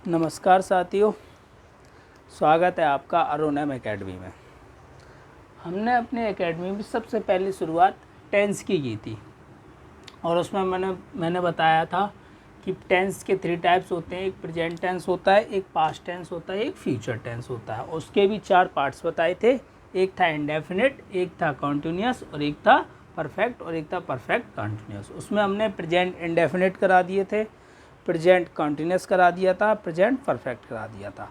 नमस्कार साथियों, स्वागत है आपका अरुणम एकेडमी में। हमने अपने एकेडमी में सबसे पहले शुरुआत टेंस की थी और उसमें मैंने बताया था कि टेंस के 3 टाइप्स होते हैं। एक प्रेजेंट टेंस होता है, एक पास्ट टेंस होता है, एक फ्यूचर टेंस होता है। उसके भी 4 पार्ट्स बताए थे। एक था इंडेफिनिट, एक था कॉन्टिन्यूस और एक था परफेक्ट और एक था परफेक्ट कॉन्टिन्यूस। उसमें हमने प्रेजेंट इंडेफिनिट करा दिए थे, प्रेजेंट कॉन्टिन्यूस करा दिया था, प्रेजेंट परफेक्ट करा दिया था।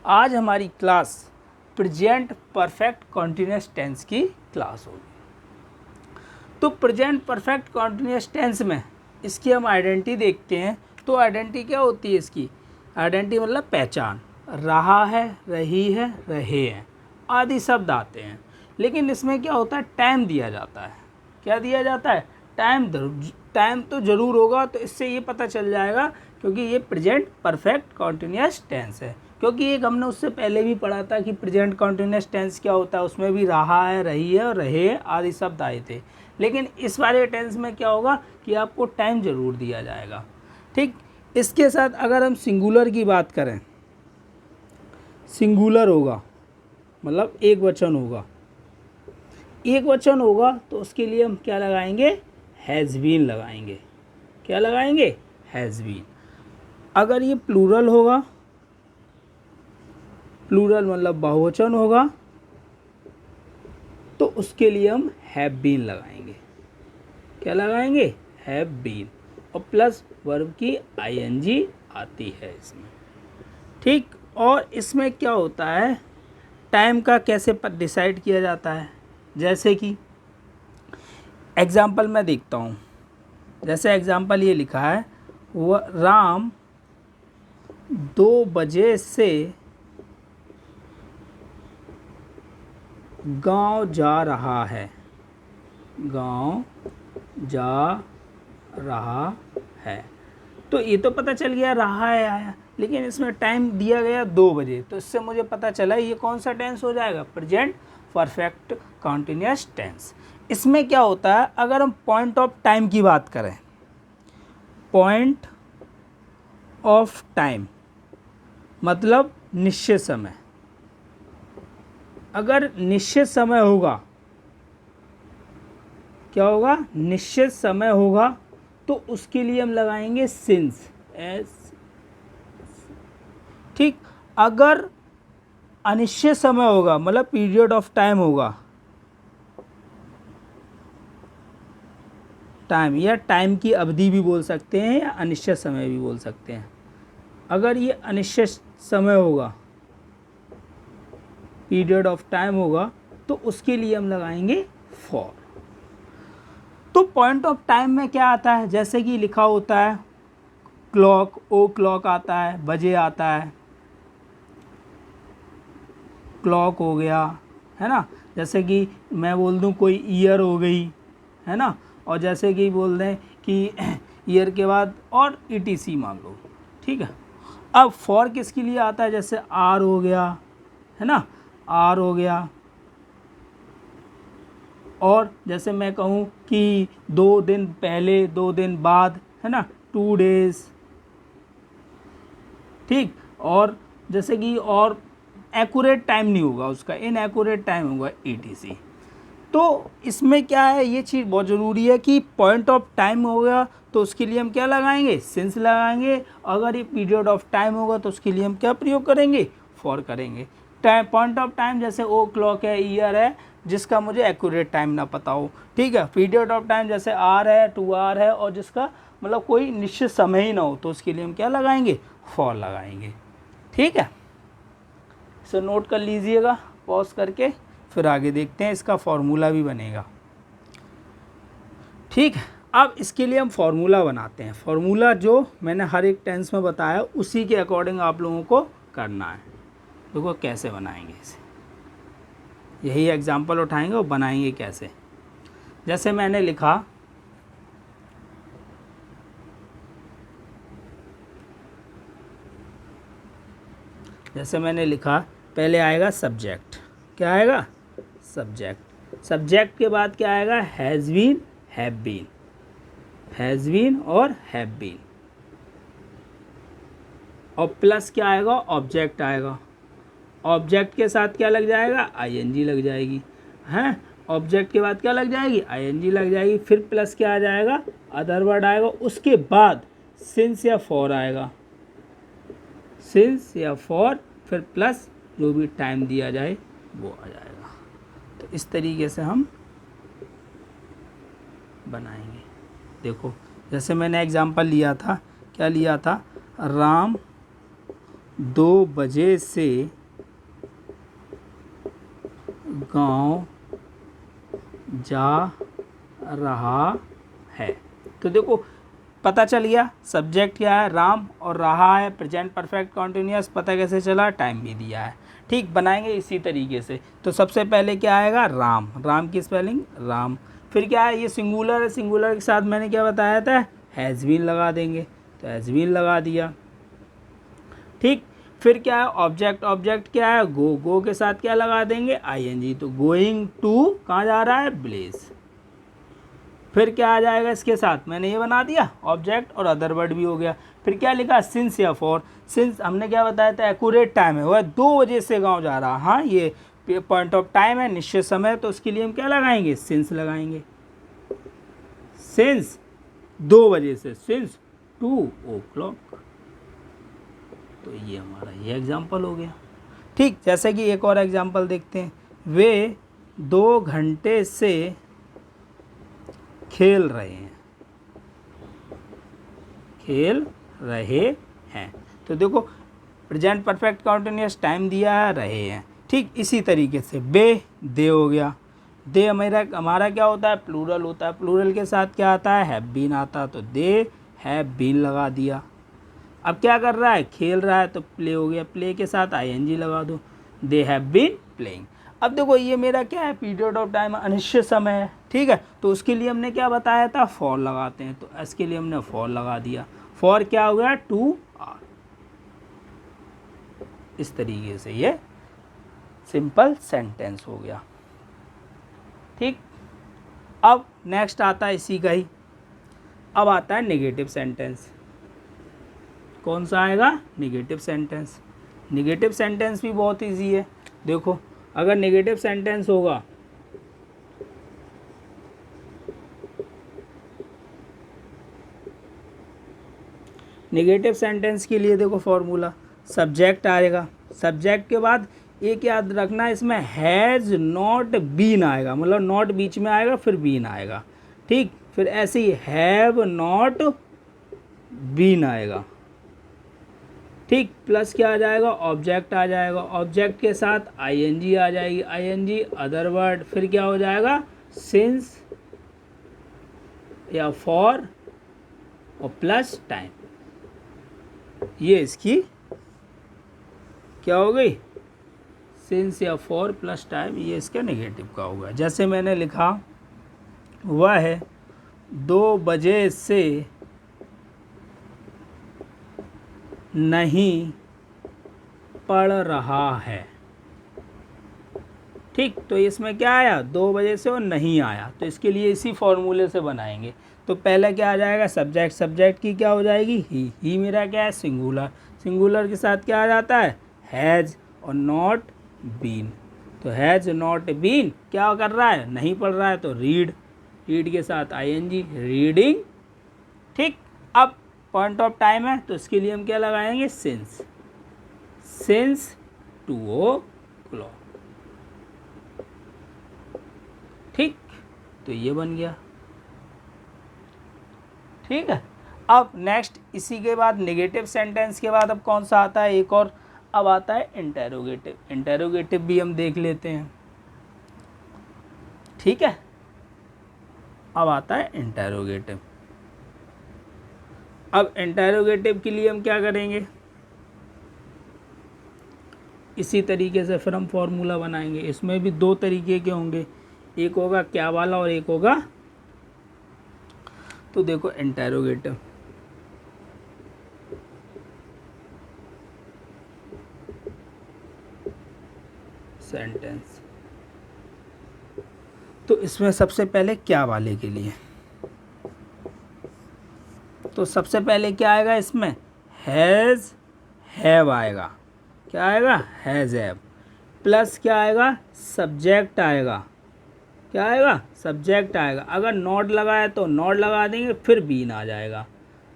आज हमारी class present perfect continuous tense की क्लास होगी। तो प्रेजेंट परफेक्ट कॉन्टिन्यूस टेंस में इसकी हम आइडेंटिटी देखते हैं। तो आइडेंटिटी क्या होती है इसकी? आइडेंटिटी मतलब पहचान। रहा है, रही है, रहे हैं आदि शब्द आते हैं। लेकिन इसमें क्या होता है? टाइम दिया जाता है। क्या दिया जाता है? टाइम तो ज़रूर होगा। तो इससे ये पता चल जाएगा क्योंकि ये प्रेजेंट परफेक्ट कॉन्टिन्यूस टेंस है। क्योंकि एक हमने उससे पहले भी पढ़ा था कि प्रेजेंट कॉन्टिन्यूस टेंस क्या होता है। उसमें भी रहा है, रही है और रहे आदि शब्द आए थे। लेकिन इस वाले टेंस में क्या होगा कि आपको टाइम ज़रूर दिया जाएगा। ठीक, इसके साथ अगर हम सिंगुलर की बात करें, सिंगुलर होगा मतलब एक वचन होगा। एक वचन होगा तो उसके लिए हम क्या लगाएंगे? हैज़ बीन लगाएंगे। क्या लगाएंगे? Has been. अगर ये प्लूरल होगा, प्लूरल मतलब बहुवचन होगा, तो उसके लिए हम हैव बीन लगाएंगे। क्या लगाएंगे? Have been. और प्लस वर्ब की आईएनजी आती है इसमें। ठीक, और इसमें क्या होता है? टाइम का कैसे डिसाइड किया जाता है? जैसे कि एग्जाम्पल मैं देखता हूँ। जैसे एग्जाम्पल ये लिखा है, वह राम 2 बजे से गांव जा रहा है। गांव जा रहा है। तो ये तो पता चल गया रहा है आया, लेकिन इसमें टाइम दिया गया 2 बजे। तो इससे मुझे पता चला ये कौन सा टेंस हो जाएगा? Present perfect continuous tense. इसमें क्या होता है? अगर हम पॉइंट ऑफ टाइम की बात करें, पॉइंट ऑफ टाइम मतलब निश्चित समय। अगर निश्चित समय होगा, क्या होगा? निश्चित समय होगा तो उसके लिए हम लगाएंगे सिंस। ठीक, अगर अनिश्चित समय होगा मतलब पीरियड ऑफ टाइम होगा, टाइम या टाइम की अवधि भी बोल सकते हैं या अनिश्चित समय भी बोल सकते हैं। अगर ये अनिश्चित समय होगा, पीरियड ऑफ टाइम होगा, तो उसके लिए हम लगाएंगे फॉर। तो पॉइंट ऑफ टाइम में क्या आता है? जैसे कि लिखा होता है क्लॉक, ओ क्लॉक आता है, बजे आता है, क्लॉक हो गया, है ना। जैसे कि मैं बोल दूं कोई ईयर हो गई, है ना। और जैसे कि बोल दें कि ईयर के बाद और ईटीसी मान लो, ठीक है। अब फॉर किसके लिए आता है? जैसे आर हो गया, है ना, आर हो गया। और जैसे मैं कहूँ कि 2 दिन पहले, 2 दिन बाद, है ना, 2 डेज। ठीक, और जैसे कि और एक्यूरेट टाइम नहीं होगा उसका, इनएक्यूरेट टाइम होगा, ईटीसी। तो इसमें क्या है, ये चीज़ बहुत ज़रूरी है कि पॉइंट ऑफ टाइम होगा तो उसके लिए हम क्या लगाएंगे? सिंस लगाएंगे। अगर ये पीरियड ऑफ टाइम होगा तो उसके लिए हम क्या प्रयोग करेंगे? फॉर करेंगे। टाइम, पॉइंट ऑफ टाइम जैसे ओ क्लॉक है, ईयर है, जिसका मुझे एक्यूरेट टाइम ना पता हो, ठीक है। पीरियड ऑफ टाइम जैसे आर है, 2 आर है, और जिसका मतलब कोई निश्चित समय ही ना हो, तो उसके लिए हम क्या लगाएंगे? फॉर लगाएंगे। ठीक है, इसे नोट कर लीजिएगा पॉज करके, फिर आगे देखते हैं। इसका फॉर्मूला भी बनेगा। ठीक है, अब इसके लिए हम फॉर्मूला बनाते हैं। फॉर्मूला जो मैंने हर एक टेंस में बताया उसी के अकॉर्डिंग आप लोगों को करना है। देखो कैसे बनाएंगे इसे, यही एग्जाम्पल उठाएंगे और बनाएंगे कैसे। जैसे मैंने लिखा, पहले आएगा सब्जेक्ट। क्या आएगा? सब्जेक्ट। सब्जेक्ट के बाद क्या आएगा? Has been, have been, has been और हैव बीन। और प्लस क्या आएगा, ऑब्जेक्ट आएगा। ऑब्जेक्ट के साथ क्या लग जाएगा, आईएनजी लग जाएगी, हैं। ऑब्जेक्ट के बाद क्या लग जाएगी, आईएनजी लग जाएगी। फिर प्लस क्या आ जाएगा, अदर वर्ड आएगा। उसके बाद सिंस या फॉर आएगा, सिंस या फॉर, फिर प्लस जो भी टाइम दिया जाए वो आ जाएगा। तो इस तरीके से हम बनाएंगे। देखो जैसे मैंने एग्जांपल लिया था, क्या लिया था, राम 2 बजे से गांव जा रहा है। तो देखो पता चल गया सब्जेक्ट क्या है, राम, और रहा है प्रेजेंट परफेक्ट कॉन्टिन्यूअस। पता कैसे चला, टाइम भी दिया है। ठीक, बनाएंगे इसी तरीके से। तो सबसे पहले क्या आएगा, राम, राम की स्पेलिंग राम। फिर क्या है, ये सिंगुलर है, सिंगुलर के साथ मैंने क्या बताया था, हैज़ बीन लगा देंगे, तो हैज़ बीन लगा दिया। ठीक, फिर क्या है, ऑब्जेक्ट, ऑब्जेक्ट क्या है, गो, गो के साथ क्या लगा देंगे, आईएनजी। तो गोइंग टू कहाँ जा रहा है, ब्लेज। फिर क्या आ जाएगा इसके साथ, मैंने ये बना दिया ऑब्जेक्ट, और अदर वर्ड भी हो गया। फिर क्या लिखा, सिंस या फॉर। सिंस हमने क्या बताया था, एक्यूरेट टाइम है, वह 2 बजे से गांव जा रहा। हाँ, ये पॉइंट ऑफ टाइम है, निश्चित समय, तो उसके लिए हम क्या लगाएंगे, सिंस लगाएंगे। सिंस 2 बजे से, सिंस 2 o'clock। तो ये हमारा ये एग्जाम्पल हो गया। ठीक, जैसे कि एक और एग्जाम्पल देखते हैं, वे 2 घंटे से खेल रहे हैं, खेल रहे हैं। तो देखो प्रेजेंट परफेक्ट कॉन्टिन्यूअस, टाइम दिया है, रहे हैं। ठीक, इसी तरीके से बे, दे हो गया। दे हमारा क्या होता है, प्लूरल होता है। प्लूरल के साथ क्या आता है, हैव बीन आता है, तो दे हैव बीन लगा दिया। अब क्या कर रहा है, खेल रहा है, तो प्ले हो गया, प्ले के साथ आईएनजी लगा दो, दे हैव बीन प्लेइंग। अब देखो ये मेरा क्या है, पीरियड ऑफ टाइम, अनिश्चित समय है। ठीक है, तो उसके लिए हमने क्या बताया था, फॉर लगाते हैं, तो इसके लिए हमने फॉर लगा दिया। फॉर क्या हो गया, 2 आवर। इस तरीके से ये सिंपल सेंटेंस हो गया। ठीक, अब नेक्स्ट आता है इसी का ही, अब आता है नेगेटिव सेंटेंस। कौन सा आएगा, नेगेटिव सेंटेंस। नेगेटिव सेंटेंस भी बहुत इजी है। देखो अगर नेगेटिव सेंटेंस होगा, नेगेटिव सेंटेंस के लिए देखो फॉर्मूला, सब्जेक्ट आएगा, सब्जेक्ट के बाद एक याद रखना, इसमें हैज़ नॉट बीन आएगा, मतलब नॉट बीच में आएगा, फिर बीन आएगा। ठीक, फिर ऐसे ही हैव नॉट बीन आएगा। ठीक, प्लस क्या आ जाएगा, ऑब्जेक्ट आ जाएगा, ऑब्जेक्ट के साथ आईएनजी आ जाएगी, आईएनजी अदर वर्ड। फिर क्या हो जाएगा, सिंस या फॉर, और प्लस टाइम। ये इसकी क्या हो गई, सिंस या फॉर प्लस टाइम, ये इसका नेगेटिव का होगा। जैसे मैंने लिखा, वह है 2 बजे से नहीं पढ़ रहा है। ठीक, तो इसमें क्या आया, 2 बजे से वो नहीं आया, तो इसके लिए इसी फॉर्मूले से बनाएंगे। तो पहले क्या आ जाएगा, सब्जेक्ट, सब्जेक्ट की क्या हो जाएगी, ही मेरा क्या है, सिंगुलर, सिंगुलर के साथ क्या आ जाता है, हैज़, और नॉट बीन। तो हैज़ नॉट बीन क्या कर रहा है, नहीं पढ़ रहा है, तो रीड, रीड के साथ आईएनजी, रीडिंग। ठीक, अब पॉइंट ऑफ टाइम है, तो इसके लिए हम क्या लगाएंगे, सिंस, सिंस 2 o'clock। ठीक, तो ये बन गया। ठीक है, अब नेक्स्ट इसी के बाद नेगेटिव सेंटेंस के बाद अब कौन सा आता है, एक और, अब आता है इंटेरोगेटिव। इंटेरोगेटिव भी हम देख लेते हैं। ठीक है, अब आता है इंटेरोगेटिव। अब इंटेरोगेटिव के लिए हम क्या करेंगे, इसी तरीके से फिर हम फॉर्मूला बनाएंगे। इसमें भी 2 तरीके के होंगे, एक होगा क्या वाला और एक होगा, तो देखो इंटेरोगेटिव, सेंटेंस, तो इसमें सबसे पहले क्या वाले के लिए, तो सबसे पहले क्या आएगा इसमें, हैज़, हैव आएगा, क्या आएगा, हैज़ हैव, प्लस क्या आएगा, सब्जेक्ट आएगा, क्या आएगा, सब्जेक्ट आएगा। अगर नॉट लगाया तो नॉट लगा देंगे, फिर बीन आ जाएगा।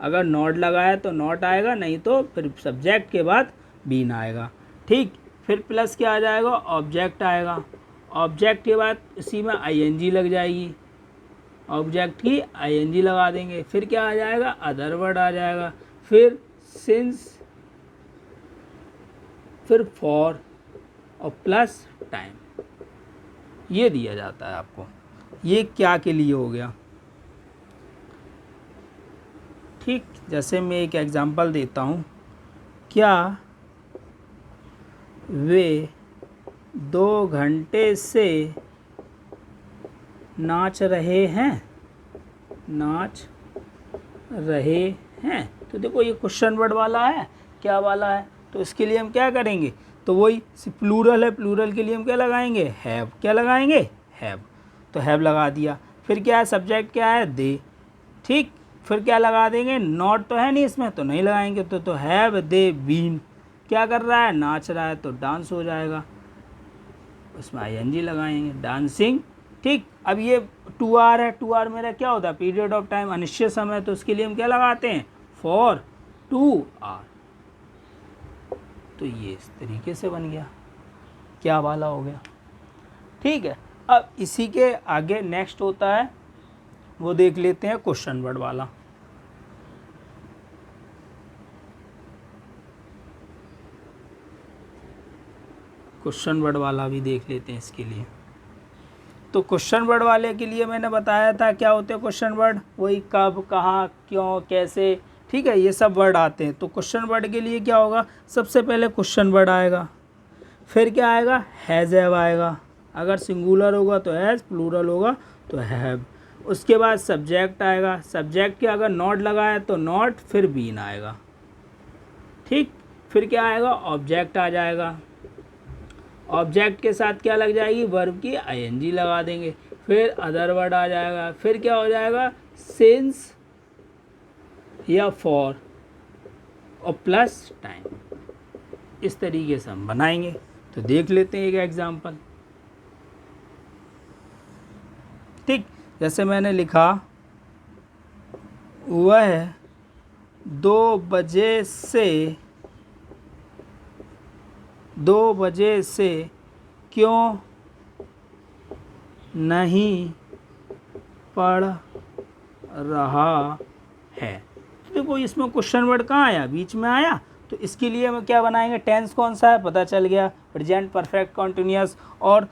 अगर नॉट लगाया तो नॉट आएगा, नहीं तो फिर सब्जेक्ट के बाद बीन आएगा। ठीक, फिर प्लस क्या आ जाएगा, ऑब्जेक्ट आएगा। ऑब्जेक्ट के बाद इसी में आईएनजी लग जाएगी, ऑब्जेक्ट की आईएनजी लगा देंगे। फिर क्या आ जाएगा, अदर वर्ड आ जाएगा। फिर सिंस, फिर फॉर और प्लस टाइम, ये दिया जाता है आपको। ये क्या के लिए हो गया। ठीक, जैसे मैं एक एग्जांपल देता हूँ, क्या वे 2 घंटे से नाच रहे हैं, नाच रहे हैं। तो देखो ये क्वेश्चन वर्ड वाला है, क्या वाला है, तो इसके लिए हम क्या करेंगे, तो वही प्लूरल है, प्लूरल के लिए हम क्या लगाएंगे, हैव, क्या लगाएंगे, हैव, तो हैव लगा दिया। फिर क्या है, सब्जेक्ट क्या है, दे। ठीक, फिर क्या लगा देंगे, नॉट तो है नहीं इसमें, तो नहीं लगाएंगे, तो हैव दे बीन, क्या कर रहा है, नाच रहा है, तो डांस हो जाएगा, उसमें आईएनजी लगाएंगे, डांसिंग। ठीक, अब ये टू आर है, टू आर मेरा क्या होता है, पीरियड ऑफ टाइम, अनिश्चित समय, तो उसके लिए हम क्या लगाते हैं, फॉर 2 आर। तो ये इस तरीके से बन गया, क्या वाला हो गया। ठीक है, अब इसी के आगे नेक्स्ट होता है, वो देख लेते हैं क्वेश्चन वर्ड वाला। क्वेश्चन वर्ड वाला भी देख लेते हैं इसके लिए। तो क्वेश्चन वर्ड वाले के लिए मैंने बताया था क्या होते हैं क्वेश्चन वर्ड, वही कब, कहाँ, क्यों, कैसे, ठीक है, ये सब वर्ड आते हैं। तो क्वेश्चन वर्ड के लिए क्या होगा, सबसे पहले क्वेश्चन वर्ड आएगा, फिर क्या आएगा, हैज़ हैव आएगा, अगर सिंगुलर होगा तो हैज़, प्लूरल होगा तो हैव। उसके बाद सब्जेक्ट आएगा, सब्जेक्ट के अगर नॉट लगाया तो नॉट, फिर बीन आएगा। ठीक, फिर क्या आएगा, ऑब्जेक्ट आ जाएगा, ऑब्जेक्ट के साथ क्या लग जाएगी, वर्ब की आईएनजी लगा देंगे। फिर अदर वर्ड आ जाएगा, फिर क्या हो जाएगा, सिंस या फॉर और प्लस टाइम। इस तरीके से हम बनाएंगे। तो देख लेते हैं एक एग्जांपल। ठीक, जैसे मैंने लिखा, वह 2 बजे से क्यों नहीं पढ़ रहा है। तो देखो इसमें क्वेश्चन वर्ड कहाँ आया, बीच में आया, तो इसके लिए हम क्या बनाएंगे, टेंस कौन सा है पता चल गया, प्रेजेंट परफेक्ट कॉन्टिन्यूअस, और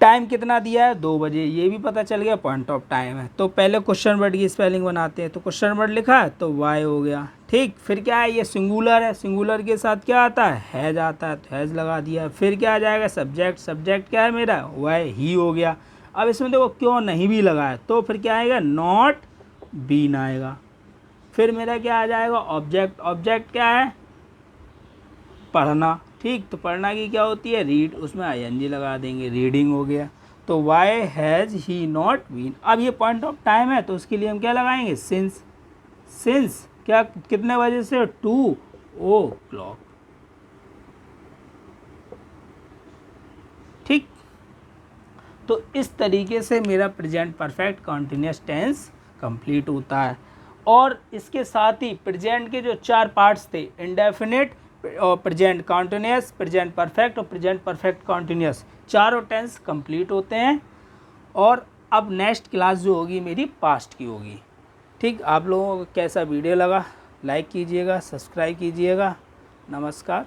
टाइम कितना दिया है, 2 बजे, ये भी पता चल गया, पॉइंट ऑफ टाइम है। तो पहले क्वेश्चन वर्ड की स्पेलिंग बनाते हैं। तो क्वेश्चन वर्ड लिखा है तो वाई हो गया। ठीक, फिर क्या है, ये सिंगुलर है, सिंगुलर के साथ क्या आता है, हैज़ आता है, तो हैज़ लगा दिया। फिर क्या आ जाएगा, सब्जेक्ट, सब्जेक्ट क्या है मेरा, वाई, ही हो गया। अब इसमें देखो क्यों नहीं भी लगाया, तो फिर क्या आएगा, नॉट बीन आएगा। फिर मेरा क्या आ जाएगा, ऑब्जेक्ट, ऑब्जेक्ट क्या है, पढ़ना। ठीक, तो पढ़ना की क्या होती है, रीड, उसमें आईएनजी लगा देंगे, रीडिंग हो गया। तो why has he not been. अब ये पॉइंट ऑफ टाइम है, तो उसके लिए हम क्या लगाएंगे, सिंस, सिंस क्या, कितने बजे से, 2 o'clock। ठीक, तो इस तरीके से मेरा present perfect continuous tense complete होता है। और इसके साथ ही प्रेजेंट के जो 4 पार्ट्स थे, इंडेफिनिट और प्रेजेंट कॉन्टिन्यूअस, प्रेजेंट परफेक्ट और प्रेजेंट परफेक्ट कॉन्टिन्यूअस, चारों टेंस कंप्लीट होते हैं। और अब नेक्स्ट क्लास जो होगी मेरी पास्ट की होगी। ठीक, आप लोगों को कैसा वीडियो लगा, लाइक कीजिएगा, सब्सक्राइब कीजिएगा। नमस्कार।